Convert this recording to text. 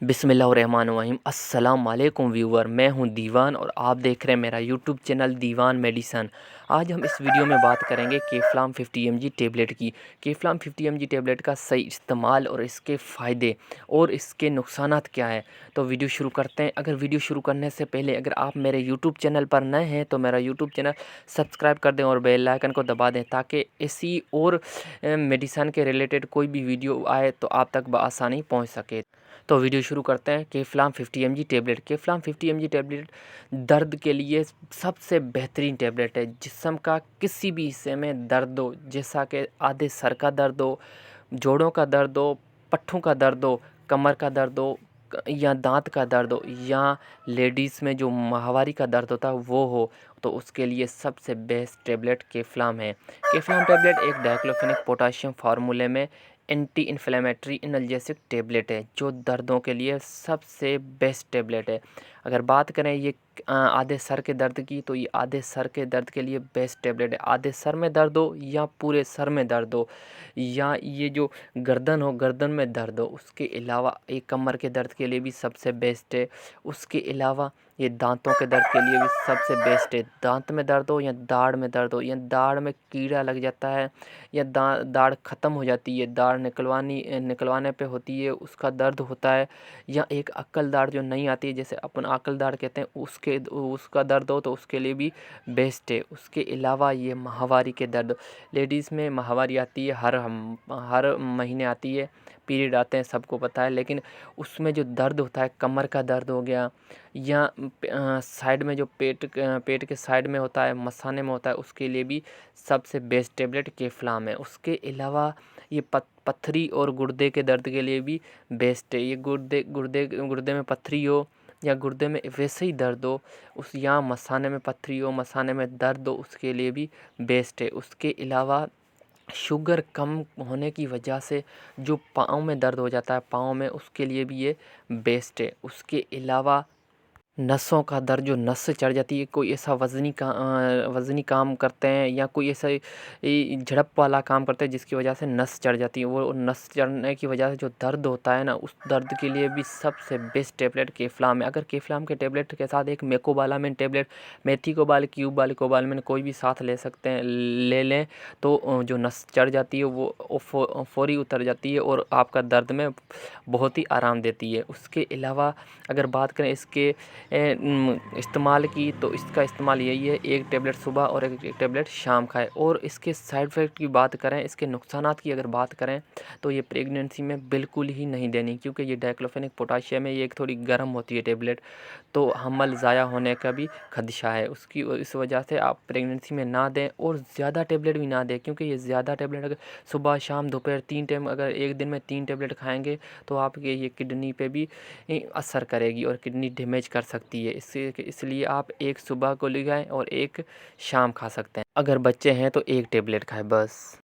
बिस्मिल्लाहिर्रहमानिर्रहीम। अस्सलाम वालेकुम व्यूवर, मैं हूं दीवान और आप देख रहे हैं मेरा यूट्यूब चैनल दीवान मेडिसन। आज हम इस वीडियो में बात करेंगे केफ्लाम 50 mg टेबलेट की। केफ्लाम 50 mg टेबलेट का सही इस्तेमाल और इसके फ़ायदे और इसके नुकसानात क्या है। तो वीडियो शुरू करते हैं। अगर वीडियो शुरू करने से पहले अगर आप मेरे यूट्यूब चैनल पर नए हैं तो मेरा यूट्यूब चैनल सब्सक्राइब कर दें और बेल आइकन को दबा दें ताकि ऐसी और मेडिसन के रिलेटेड कोई भी वीडियो आए तो आप तक बआसानी पहुँच सके। तो वीडियो शुरू करते हैं। केफ्लाम 50 mg टेबलेट। केफ्लाम 50 mg टेबलेट दर्द के लिए सबसे बेहतरीन टेबलेट है। जिस्म का किसी भी हिस्से में दर्द हो, जैसा कि आधे सर का दर्द हो, जोड़ों का दर्द हो, पट्ठों का दर्द हो, कमर का दर्द हो या दांत का दर्द हो, या लेडीज़ में जो माहवारी का दर्द होता है वो हो, तो उसके लिए सबसे बेस्ट टेबलेट केफ्लाम है। केफ्लाम टेबलेट एक डाइक्लोफेनेक पोटाशियम फार्मूले में एंटी इन्फ्लेमेटरी एनाल्जेसिक टेबलेट है जो दर्दों के लिए सबसे बेस्ट टेबलेट है। अगर बात करें ये आधे सर के दर्द की, तो ये आधे सर के दर्द के लिए बेस्ट टेबलेट है। आधे सर में दर्द हो या पूरे सर में दर्द हो, या ये जो गर्दन हो, गर्दन में दर्द हो, उसके अलावा एक कमर के दर्द के लिए भी सबसे बेस्ट है। उसके अलावा ये दांतों के दर्द के लिए भी सबसे बेस्ट है। दांत में दर्द हो या दाढ़ में दर्द हो, या दाढ़ में कीड़ा लग जाता है, या दाढ़ ख़त्म हो जाती है, दाढ़ निकलवाने पे होती है, उसका दर्द होता है, या एक अक्ल दाढ़ जो नहीं आती है, जैसे अपन अक्ल दाढ़ कहते हैं, उसका दर्द हो तो उसके लिए भी बेस्ट है। उसके अलावा ये माहवारी के दर्द, लेडीज़ में माहवारी आती है, हर महीने आती है, पीरियड आते हैं, सबको पता है, लेकिन उसमें जो दर्द होता है, कमर का दर्द हो गया, या साइड में जो पेट के साइड में होता है, मसाने में होता है, उसके लिए भी सबसे बेस्ट टेबलेट केफ्लाम है। उसके अलावा ये पत्थरी और गुर्दे के दर्द के लिए भी बेस्ट है। ये गुर्दे में पत्थरी हो या गुर्दे में वैसे ही दर्द हो, उस या मसाने में पत्थरी हो, मसाने में दर्द हो, उसके लिए भी बेस्ट है। उसके अलावा शुगर कम होने की वजह से जो पाँव में दर्द हो जाता है, पाँव में, उसके लिए भी ये बेस्ट है। उसके अलावा नसों का दर्द, जो नस चढ़ जाती है, कोई ऐसा वज़नी काम करते हैं या कोई ऐसा झड़प वाला काम करते हैं जिसकी वजह से नस चढ़ जाती है, वो नस चढ़ने की वजह से जो दर्द होता है ना, उस दर्द के लिए भी सबसे बेस्ट टेबलेट केफ्लाम है। अगर केफ्लाम के टेबलेट के साथ एक मेकोबालामिन टेबलेट, मेथिकोबाल, क्यूबाल, कोबालामिन कोई भी साथ ले सकते हैं, ले लें तो जो नस चढ़ जाती है वो फौरी उतर जाती है और आपका दर्द में बहुत ही आराम देती है। उसके अलावा अगर बात करें इसके इस्तेमाल की, तो इसका इस्तेमाल यही है, एक टेबलेट सुबह और एक टेबलेट शाम खाएं। और इसके साइड इफ़ेक्ट की बात करें, इसके नुकसानात की अगर बात करें, तो ये प्रेगनेंसी में बिल्कुल ही नहीं देनी, क्योंकि ये डाइक्लोफेनेक पोटाशियम है, ये एक थोड़ी गर्म होती है टेबलेट, तो हमल ज़ाया होने का भी खदशा है। इस वजह से आप प्रेगनेंसी में ना दें और ज़्यादा टेबलेट भी ना दें, क्योंकि ये ज़्यादा टेबलेट अगर सुबह शाम दोपहर 3 टाइम अगर एक दिन में 3 टेबलेट खाएंगे तो आपके ये किडनी पे भी असर करेगी और किडनी डैमेज कर सकती है। इसलिए आप एक सुबह को ले जाएँ और एक शाम खा सकते हैं। अगर बच्चे हैं तो एक टेबलेट खाएं बस।